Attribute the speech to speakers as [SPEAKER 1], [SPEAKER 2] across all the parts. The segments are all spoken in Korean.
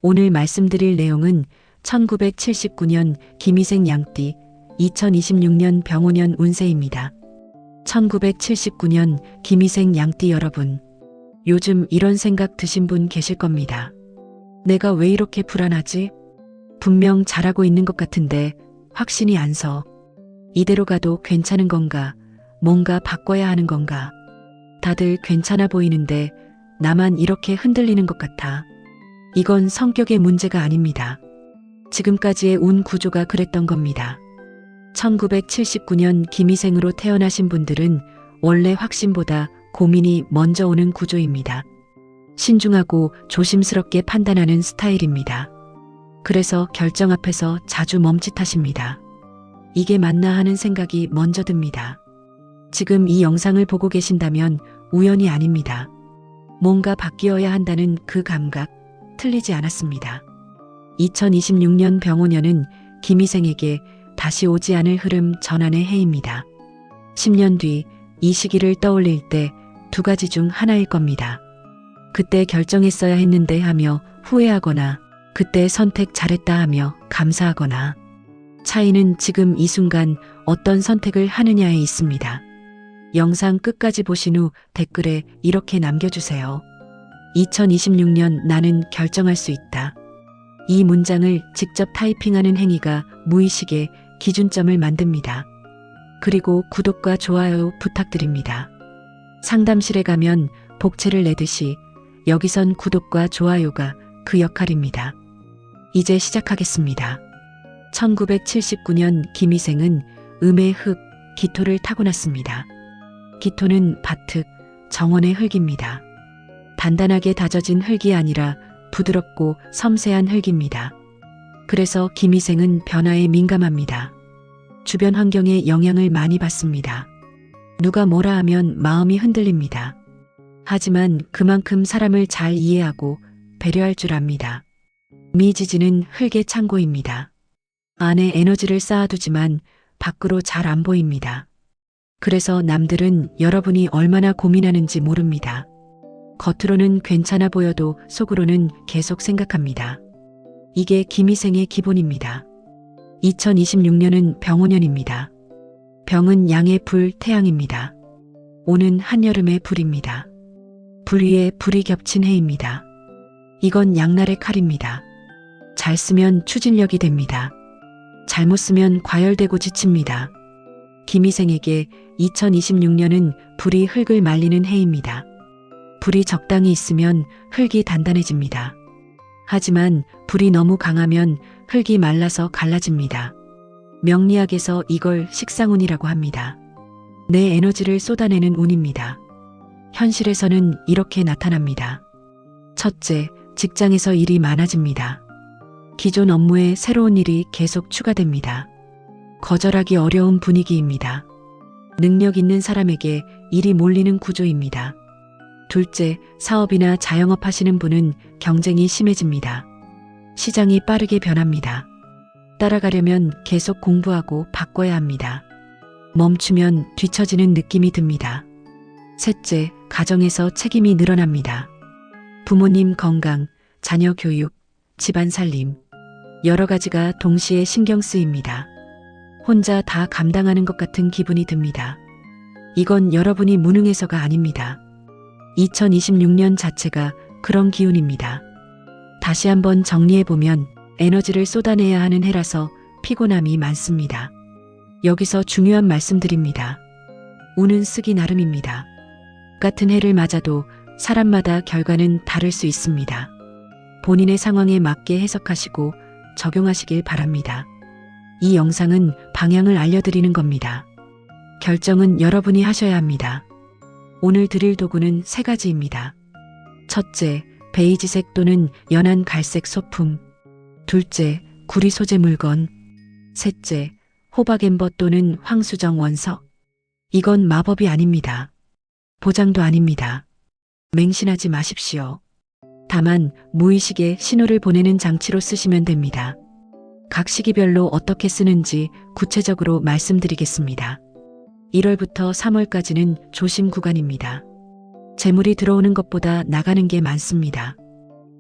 [SPEAKER 1] 오늘 말씀드릴 내용은 1979년 김희생 양띠, 2026년 병오년 운세입니다. 1979년 김희생 양띠 여러분, 요즘 이런 생각 드신 분 계실 겁니다. 내가 왜 이렇게 불안하지? 분명 잘하고 있는 것 같은데 확신이 안 서. 이대로 가도 괜찮은 건가? 뭔가 바꿔야 하는 건가? 다들 괜찮아 보이는데 나만 이렇게 흔들리는 것 같아. 이건 성격의 문제가 아닙니다. 지금까지의 운 구조가 그랬던 겁니다. 1979년 김희생으로 태어나신 분들은 원래 확신보다 고민이 먼저 오는 구조입니다. 신중하고 조심스럽게 판단하는 스타일입니다. 그래서 결정 앞에서 자주 멈칫하십니다. 이게 맞나 하는 생각이 먼저 듭니다. 지금 이 영상을 보고 계신다면 우연이 아닙니다. 뭔가 바뀌어야 한다는 그 감각, 틀리지 않았습니다. 2026년 병오년은 김희생에게 다시 오지 않을 흐름 전환의 해입니다. 10년 뒤 이 시기를 떠올릴 때 두 가지 중 하나일 겁니다. 그때 결정했어야 했는데 하며 후회하거나 그때 선택 잘했다 하며 감사하거나. 차이는 지금 이 순간 어떤 선택을 하느냐에 있습니다. 영상 끝까지 보신 후 댓글에 이렇게 남겨주세요. 2026년 나는 결정할 수 있다. 이 문장을 직접 타이핑하는 행위가 무의식의 기준점을 만듭니다. 그리고 구독과 좋아요 부탁드립니다. 상담실에 가면 복채를 내듯이 여기선 구독과 좋아요가 그 역할입니다. 이제 시작하겠습니다. 1979년 김희생은 음의 흙, 기토를 타고났습니다. 기토는 밭흙, 정원의 흙입니다. 단단하게 다져진 흙이 아니라 부드럽고 섬세한 흙입니다. 그래서 김희생은 변화에 민감합니다. 주변 환경의 영향을 많이 받습니다. 누가 뭐라 하면 마음이 흔들립니다. 하지만 그만큼 사람을 잘 이해하고 배려할 줄 압니다. 미지지는 흙의 창고입니다. 안에 에너지를 쌓아두지만 밖으로 잘 안 보입니다. 그래서 남들은 여러분이 얼마나 고민하는지 모릅니다. 겉으로는 괜찮아 보여도 속으로는 계속 생각합니다. 이게 김희생의 기본입니다. 2026년은 병오년입니다. 병은 양의 불, 태양입니다. 오는 한여름의 불입니다. 불 위에 불이 겹친 해입니다. 이건 양날의 칼입니다. 잘 쓰면 추진력이 됩니다. 잘못 쓰면 과열되고 지칩니다. 김희생에게 2026년은 불이 흙을 말리는 해입니다. 불이 적당히 있으면 흙이 단단해집니다. 하지만 불이 너무 강하면 흙이 말라서 갈라집니다. 명리학에서 이걸 식상운이라고 합니다. 내 에너지를 쏟아내는 운입니다. 현실에서는 이렇게 나타납니다. 첫째, 직장에서 일이 많아집니다. 기존 업무에 새로운 일이 계속 추가됩니다. 거절하기 어려운 분위기입니다. 능력 있는 사람에게 일이 몰리는 구조입니다. 둘째, 사업이나 자영업 하시는 분은 경쟁이 심해집니다. 시장이 빠르게 변합니다. 따라가려면 계속 공부하고 바꿔야 합니다. 멈추면 뒤처지는 느낌이 듭니다. 셋째, 가정에서 책임이 늘어납니다. 부모님 건강, 자녀 교육, 집안 살림, 여러 가지가 동시에 신경 쓰입니다. 혼자 다 감당하는 것 같은 기분이 듭니다. 이건 여러분이 무능해서가 아닙니다. 2026년 자체가 그런 기운입니다. 다시 한번 정리해보면 에너지를 쏟아내야 하는 해라서 피곤함이 많습니다. 여기서 중요한 말씀드립니다. 운은 쓰기 나름입니다. 같은 해를 맞아도 사람마다 결과는 다를 수 있습니다. 본인의 상황에 맞게 해석하시고 적용하시길 바랍니다. 이 영상은 방향을 알려드리는 겁니다. 결정은 여러분이 하셔야 합니다. 오늘 드릴 도구는 세 가지입니다. 첫째, 베이지색 또는 연한 갈색 소품. 둘째, 구리 소재 물건. 셋째, 호박엠버 또는 황수정 원석. 이건 마법이 아닙니다. 보장도 아닙니다. 맹신하지 마십시오. 다만 무의식에 신호를 보내는 장치로 쓰시면 됩니다. 각 시기별로 어떻게 쓰는지 구체적으로 말씀드리겠습니다. 1월부터 3월까지는 조심 구간입니다. 재물이 들어오는 것보다 나가는 게 많습니다.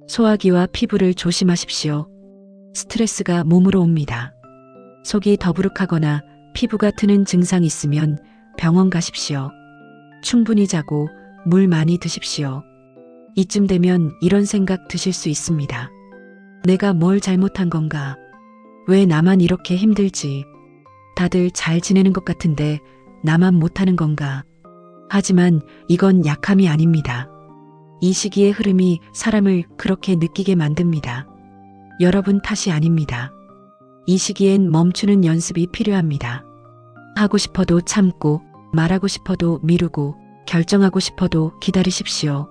[SPEAKER 1] 소화기와 피부를 조심하십시오. 스트레스가 몸으로 옵니다. 속이 더부룩하거나 피부가 트는 증상 있으면 병원 가십시오. 충분히 자고 물 많이 드십시오. 이쯤 되면 이런 생각 드실 수 있습니다. 내가 뭘 잘못한 건가? 왜 나만 이렇게 힘들지? 다들 잘 지내는 것 같은데 나만 못하는 건가? 하지만 이건 약함이 아닙니다. 이 시기의 흐름이 사람을 그렇게 느끼게 만듭니다. 여러분 탓이 아닙니다. 이 시기엔 멈추는 연습이 필요합니다. 하고 싶어도 참고, 말하고 싶어도 미루고, 결정하고 싶어도 기다리십시오.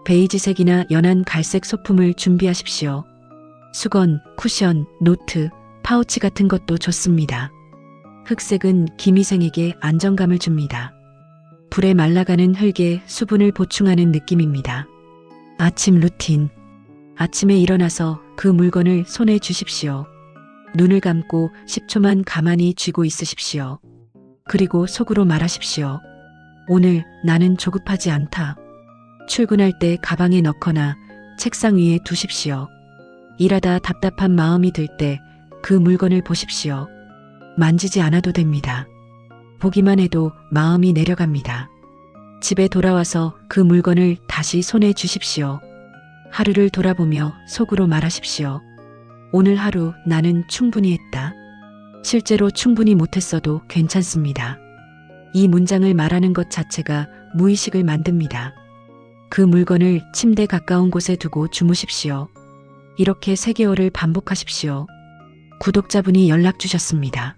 [SPEAKER 1] 베이지색이나 연한 갈색 소품을 준비하십시오. 수건, 쿠션, 노트, 파우치 같은 것도 좋습니다. 흑색은 기미생에게 안정감을 줍니다. 불에 말라가는 흙에 수분을 보충하는 느낌입니다. 아침 루틴. 아침에 일어나서 그 물건을 손에 쥐십시오. 눈을 감고 10초만 가만히 쥐고 있으십시오. 그리고 속으로 말하십시오. 오늘 나는 조급하지 않다. 출근할 때 가방에 넣거나 책상 위에 두십시오. 일하다 답답한 마음이 들 때 그 물건을 보십시오. 만지지 않아도 됩니다. 보기만 해도 마음이 내려갑니다. 집에 돌아와서 그 물건을 다시 손에 쥐십시오. 하루를 돌아보며 속으로 말하십시오. 오늘 하루 나는 충분히 했다. 실제로 충분히 못했어도 괜찮습니다. 이 문장을 말하는 것 자체가 무의식을 만듭니다. 그 물건을 침대 가까운 곳에 두고 주무십시오. 이렇게 3개월을 반복하십시오. 구독자분이 연락 주셨습니다.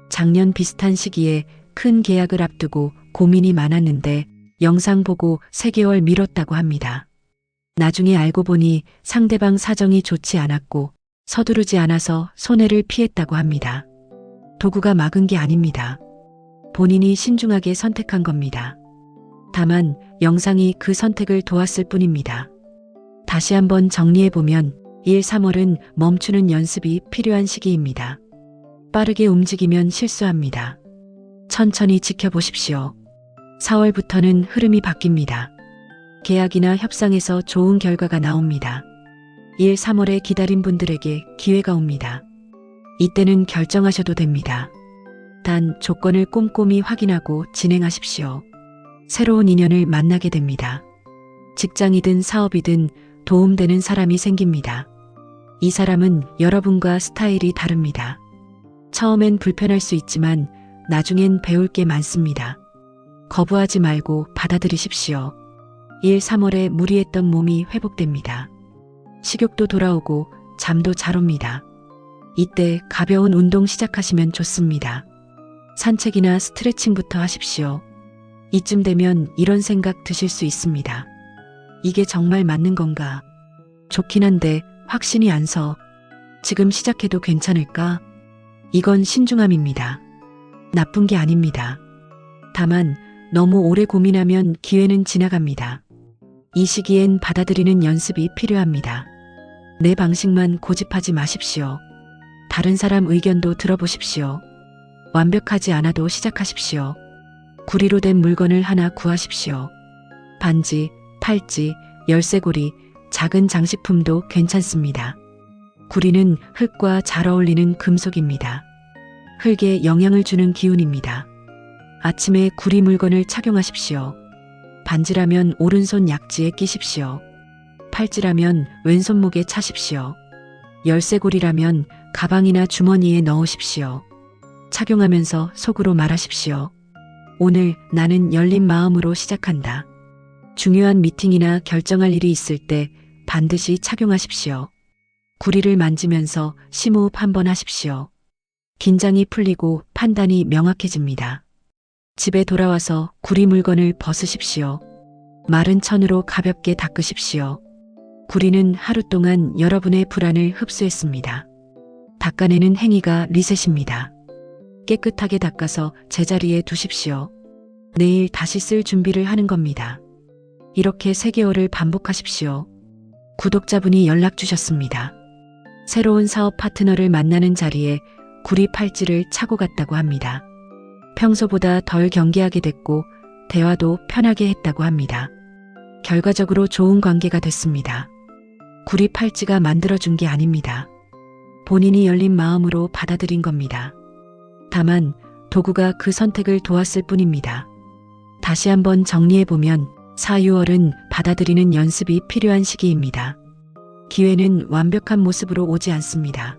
[SPEAKER 1] 작년 비슷한 시기에 큰 계약을 앞두고 고민이 많았는데 영상 보고 3개월 미뤘다고 합니다. 나중에 알고 보니 상대방 사정이 좋지 않았고 서두르지 않아서 손해를 피했다고 합니다. 도구가 막은 게 아닙니다. 본인이 신중하게 선택한 겁니다. 다만 영상이 그 선택을 도왔을 뿐입니다. 다시 한번 정리해보면 1, 3월은 멈추는 연습이 필요한 시기입니다. 빠르게 움직이면 실수합니다. 천천히 지켜보십시오. 4월부터는 흐름이 바뀝니다. 계약이나 협상에서 좋은 결과가 나옵니다. 1, 3월에 기다린 분들에게 기회가 옵니다. 이때는 결정하셔도 됩니다. 단 조건을 꼼꼼히 확인하고 진행하십시오. 새로운 인연을 만나게 됩니다. 직장이든 사업이든 도움되는 사람이 생깁니다. 이 사람은 여러분과 스타일이 다릅니다. 처음엔 불편할 수 있지만 나중엔 배울 게 많습니다. 거부하지 말고 받아들이십시오. 1, 3월에 무리했던 몸이 회복됩니다. 식욕도 돌아오고 잠도 잘 옵니다. 이때 가벼운 운동 시작하시면 좋습니다. 산책이나 스트레칭부터 하십시오. 이쯤 되면 이런 생각 드실 수 있습니다. 이게 정말 맞는 건가? 좋긴 한데 확신이 안 서. 지금 시작해도 괜찮을까? 이건 신중함입니다. 나쁜 게 아닙니다. 다만 너무 오래 고민하면 기회는 지나갑니다. 이 시기엔 받아들이는 연습이 필요합니다. 내 방식만 고집하지 마십시오. 다른 사람 의견도 들어보십시오. 완벽하지 않아도 시작하십시오. 구리로 된 물건을 하나 구하십시오. 반지, 팔찌, 열쇠고리, 작은 장식품도 괜찮습니다. 구리는 흙과 잘 어울리는 금속입니다. 흙에 영향을 주는 기운입니다. 아침에 구리 물건을 착용하십시오. 반지라면 오른손 약지에 끼십시오. 팔찌라면 왼손목에 차십시오. 열쇠고리라면 가방이나 주머니에 넣으십시오. 착용하면서 속으로 말하십시오. 오늘 나는 열린 마음으로 시작한다. 중요한 미팅이나 결정할 일이 있을 때 반드시 착용하십시오. 구리를 만지면서 심호흡 한번 하십시오. 긴장이 풀리고 판단이 명확해집니다. 집에 돌아와서 구리 물건을 벗으십시오. 마른 천으로 가볍게 닦으십시오. 구리는 하루 동안 여러분의 불안을 흡수했습니다. 닦아내는 행위가 리셋입니다. 깨끗하게 닦아서 제자리에 두십시오. 내일 다시 쓸 준비를 하는 겁니다. 이렇게 3개월을 반복하십시오. 구독자분이 연락 주셨습니다. 새로운 사업 파트너를 만나는 자리에 구리 팔찌를 차고 갔다고 합니다. 평소보다 덜 경계하게 됐고 대화도 편하게 했다고 합니다. 결과적으로 좋은 관계가 됐습니다. 구리 팔찌가 만들어준 게 아닙니다. 본인이 열린 마음으로 받아들인 겁니다. 다만 도구가 그 선택을 도왔을 뿐입니다. 다시 한번 정리해보면 4, 6월은 받아들이는 연습이 필요한 시기입니다. 기회는 완벽한 모습으로 오지 않습니다.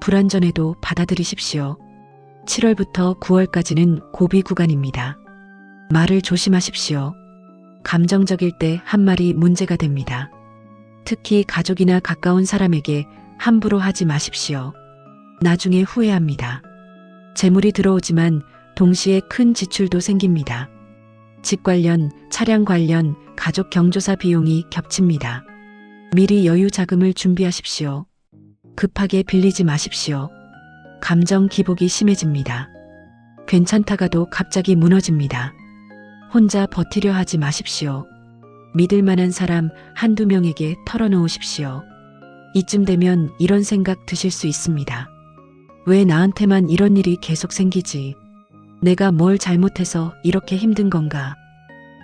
[SPEAKER 1] 불완전해도 받아들이십시오. 7월부터 9월까지는 고비 구간입니다. 말을 조심하십시오. 감정적일 때 한 말이 문제가 됩니다. 특히 가족이나 가까운 사람에게 함부로 하지 마십시오. 나중에 후회합니다. 재물이 들어오지만 동시에 큰 지출도 생깁니다. 집 관련, 차량 관련, 가족 경조사 비용이 겹칩니다. 미리 여유 자금을 준비하십시오. 급하게 빌리지 마십시오. 감정 기복이 심해집니다. 괜찮다가도 갑자기 무너집니다. 혼자 버티려 하지 마십시오. 믿을 만한 사람 한두 명에게 털어놓으십시오. 이쯤 되면 이런 생각 드실 수 있습니다. 왜 나한테만 이런 일이 계속 생기지? 내가 뭘 잘못해서 이렇게 힘든 건가?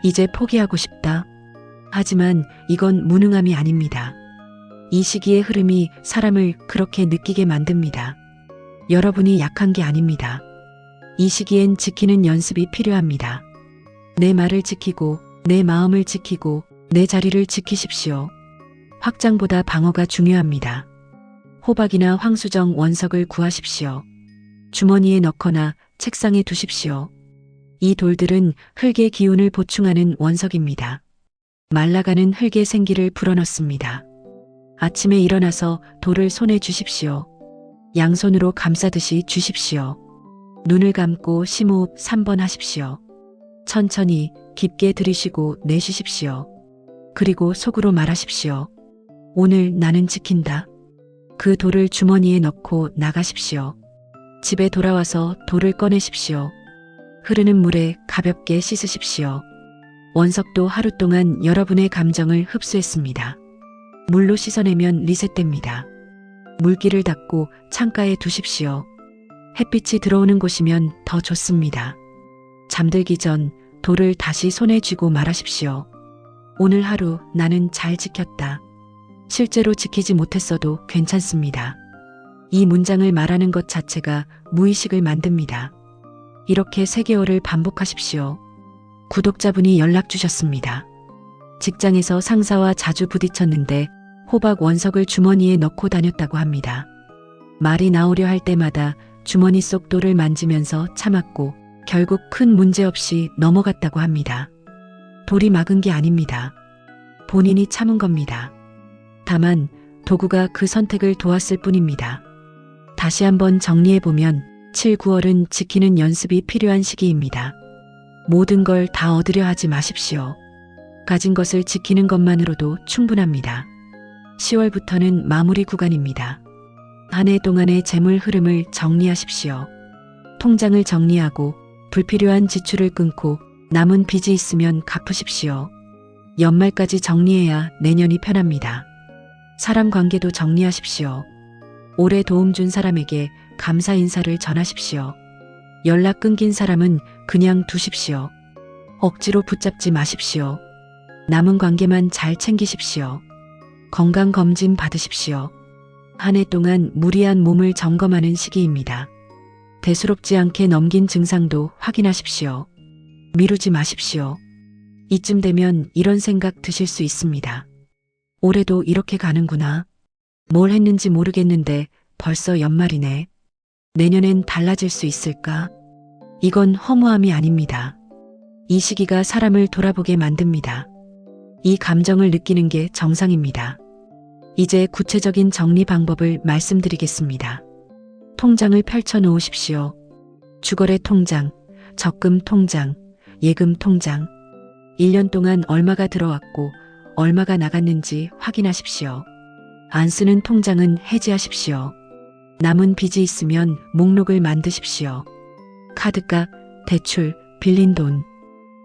[SPEAKER 1] 이제 포기하고 싶다. 하지만 이건 무능함이 아닙니다. 이 시기의 흐름이 사람을 그렇게 느끼게 만듭니다. 여러분이 약한 게 아닙니다. 이 시기엔 지키는 연습이 필요합니다. 내 말을 지키고 내 마음을 지키고 내 자리를 지키십시오. 확장보다 방어가 중요합니다. 호박이나 황수정 원석을 구하십시오. 주머니에 넣거나 책상에 두십시오. 이 돌들은 흙의 기운을 보충하는 원석입니다. 말라가는 흙의 생기를 불어넣습니다. 아침에 일어나서 돌을 손에 주십시오. 양손으로 감싸듯이 주십시오. 눈을 감고 심호흡 3번 하십시오. 천천히 깊게 들이쉬고 내쉬십시오. 그리고 속으로 말하십시오. 오늘 나는 지킨다. 그 돌을 주머니에 넣고 나가십시오. 집에 돌아와서 돌을 꺼내십시오. 흐르는 물에 가볍게 씻으십시오. 원석도 하루 동안 여러분의 감정을 흡수했습니다. 물로 씻어내면 리셋됩니다. 물기를 닦고 창가에 두십시오. 햇빛이 들어오는 곳이면 더 좋습니다. 잠들기 전 돌을 다시 손에 쥐고 말하십시오. 오늘 하루 나는 잘 지켰다. 실제로 지키지 못했어도 괜찮습니다. 이 문장을 말하는 것 자체가 무의식을 만듭니다. 이렇게 3개월을 반복하십시오. 구독자분이 연락 주셨습니다. 직장에서 상사와 자주 부딪혔는데 호박 원석을 주머니에 넣고 다녔다고 합니다. 말이 나오려 할 때마다 주머니 속 돌을 만지면서 참았고 결국 큰 문제 없이 넘어갔다고 합니다. 돌이 막은 게 아닙니다. 본인이 참은 겁니다. 다만 도구가 그 선택을 도왔을 뿐입니다. 다시 한번 정리해보면 7, 9월은 지키는 연습이 필요한 시기입니다. 모든 걸 다 얻으려 하지 마십시오. 가진 것을 지키는 것만으로도 충분합니다. 10월부터는 마무리 구간입니다. 한 해 동안의 재물 흐름을 정리하십시오. 통장을 정리하고 불필요한 지출을 끊고 남은 빚이 있으면 갚으십시오. 연말까지 정리해야 내년이 편합니다. 사람 관계도 정리하십시오. 올해 도움 준 사람에게 감사 인사를 전하십시오. 연락 끊긴 사람은 그냥 두십시오. 억지로 붙잡지 마십시오. 남은 관계만 잘 챙기십시오. 건강검진 받으십시오. 한 해 동안 무리한 몸을 점검하는 시기입니다. 대수롭지 않게 넘긴 증상도 확인하십시오. 미루지 마십시오. 이쯤 되면 이런 생각 드실 수 있습니다. 올해도 이렇게 가는구나. 뭘 했는지 모르겠는데 벌써 연말이네. 내년엔 달라질 수 있을까? 이건 허무함이 아닙니다. 이 시기가 사람을 돌아보게 만듭니다. 이 감정을 느끼는 게 정상입니다. 이제 구체적인 정리 방법을 말씀드리겠습니다. 통장을 펼쳐 놓으십시오. 주거래 통장, 적금 통장, 예금 통장. 1년 동안 얼마가 들어왔고 얼마가 나갔는지 확인하십시오. 안 쓰는 통장은 해지하십시오. 남은 빚이 있으면 목록을 만드십시오. 카드값, 대출, 빌린 돈.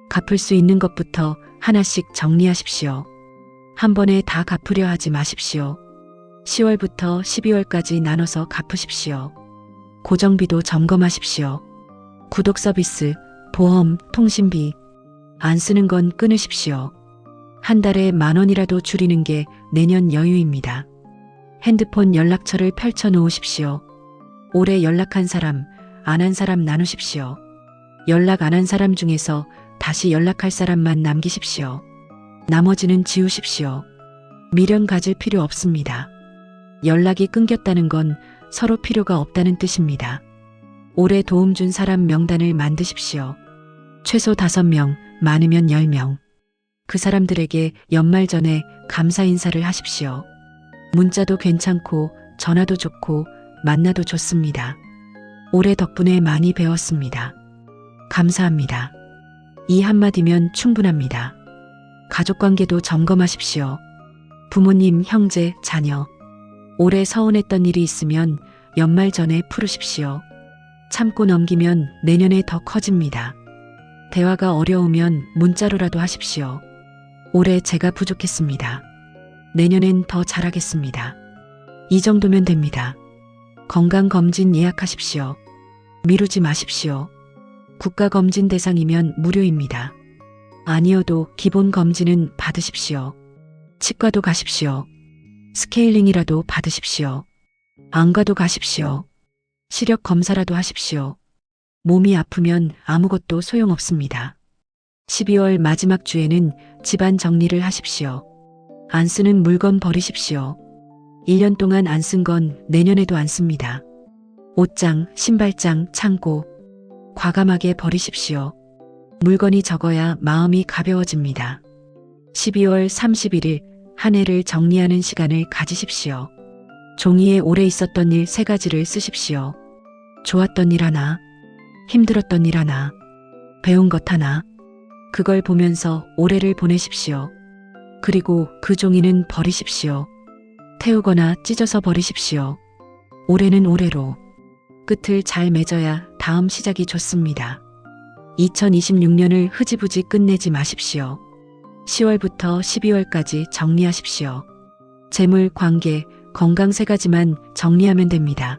[SPEAKER 1] 갚을 수 있는 것부터 하나씩 정리하십시오. 한 번에 다 갚으려 하지 마십시오. 10월부터 12월까지 나눠서 갚으십시오. 고정비도 점검하십시오. 구독 서비스, 보험, 통신비. 안 쓰는 건 끊으십시오. 한 달에 10,000원이라도 줄이는 게 내년 여유입니다. 핸드폰 연락처를 펼쳐 놓으십시오. 올해 연락한 사람, 안 한 사람 나누십시오. 연락 안 한 사람 중에서 다시 연락할 사람만 남기십시오. 나머지는 지우십시오. 미련 가질 필요 없습니다. 연락이 끊겼다는 건 서로 필요가 없다는 뜻입니다. 올해 도움 준 사람 명단을 만드십시오. 최소 5명, 많으면 10명. 그 사람들에게 연말 전에 감사 인사를 하십시오. 문자도 괜찮고 전화도 좋고 만나도 좋습니다. 올해 덕분에 많이 배웠습니다. 감사합니다. 이 한마디면 충분합니다. 가족관계도 점검하십시오. 부모님, 형제, 자녀. 올해 서운했던 일이 있으면 연말 전에 풀으십시오. 참고 넘기면 내년에 더 커집니다. 대화가 어려우면 문자로라도 하십시오. 올해 제가 부족했습니다. 내년엔 더 잘하겠습니다. 이 정도면 됩니다. 건강검진 예약하십시오. 미루지 마십시오. 국가검진 대상이면 무료입니다. 아니어도 기본검진은 받으십시오. 치과도 가십시오. 스케일링이라도 받으십시오. 안과도 가십시오. 시력 검사라도 하십시오. 몸이 아프면 아무것도 소용없습니다. 12월 마지막 주에는 집안 정리를 하십시오. 안 쓰는 물건 버리십시오. 1년 동안 안 쓴 건 내년에도 안 씁니다. 옷장, 신발장, 창고 과감하게 버리십시오. 물건이 적어야 마음이 가벼워집니다. 12월 31일 한 해를 정리하는 시간을 가지십시오. 종이에 오래 있었던 일 3가지를 쓰십시오. 좋았던 일 하나, 힘들었던 일 하나, 배운 것 하나. 그걸 보면서 올해를 보내십시오. 그리고 그 종이는 버리십시오. 태우거나 찢어서 버리십시오. 올해는 올해로 끝을 잘 맺어야 다음 시작이 좋습니다. 2026년을 흐지부지 끝내지 마십시오. 10월부터 12월까지 정리하십시오. 재물, 관계, 건강 3가지만 정리하면 됩니다.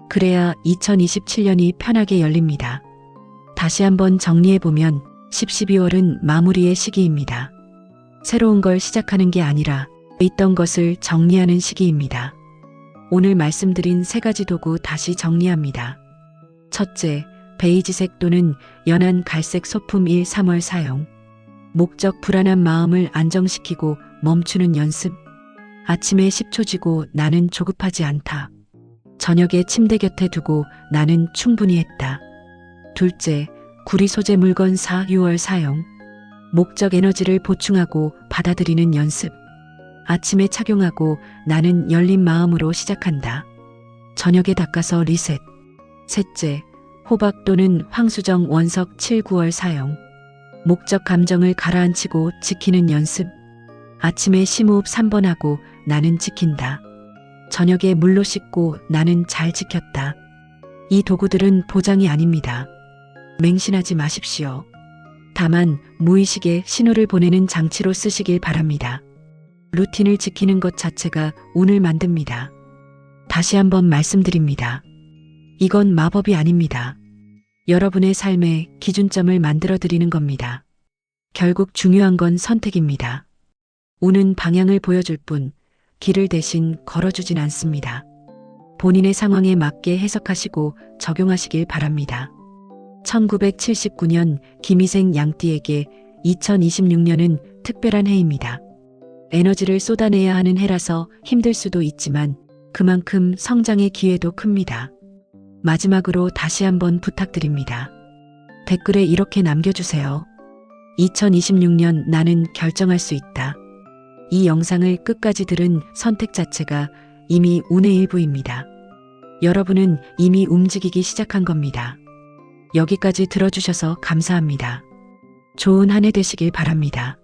[SPEAKER 1] 그래야 2027년이 편하게 열립니다. 다시 한번 정리해보면 12월은 마무리의 시기입니다. 새로운 걸 시작하는 게 아니라 있던 것을 정리하는 시기입니다. 오늘 말씀드린 3가지 도구 다시 정리합니다. 첫째, 베이지색 또는 연한 갈색 소품 1, 3월 사용. 목적 불안한 마음을 안정시키고 멈추는 연습. 아침에 10초 쥐고 나는 조급하지 않다. 저녁에 침대 곁에 두고 나는 충분히 했다. 둘째, 구리 소재 물건 4, 6월 사용. 목적 에너지를 보충하고 받아들이는 연습. 아침에 착용하고 나는 열린 마음으로 시작한다. 저녁에 닦아서 리셋. 셋째, 호박 또는 황수정 원석 7, 9월 사용. 목적 감정을 가라앉히고 지키는 연습. 아침에 심호흡 3번 하고 나는 지킨다. 저녁에 물로 씻고 나는 잘 지켰다. 이 도구들은 보장이 아닙니다. 맹신하지 마십시오. 다만 무의식에 신호를 보내는 장치로 쓰시길 바랍니다. 루틴을 지키는 것 자체가 운을 만듭니다. 다시 한번 말씀드립니다. 이건 마법이 아닙니다. 여러분의 삶에 기준점을 만들어 드리는 겁니다. 결국 중요한 건 선택입니다. 운은 방향을 보여줄 뿐 길을 대신 걸어주진 않습니다. 본인의 상황에 맞게 해석하시고 적용하시길 바랍니다. 1979년 김희생 양띠에게 2026년은 특별한 해입니다. 에너지를 쏟아내야 하는 해라서 힘들 수도 있지만 그만큼 성장의 기회도 큽니다. 마지막으로 다시 한번 부탁드립니다. 댓글에 이렇게 남겨주세요. 2026년 나는 결정할 수 있다. 이 영상을 끝까지 들은 선택 자체가 이미 운의 일부입니다. 여러분은 이미 움직이기 시작한 겁니다. 여기까지 들어주셔서 감사합니다. 좋은 한 해 되시길 바랍니다.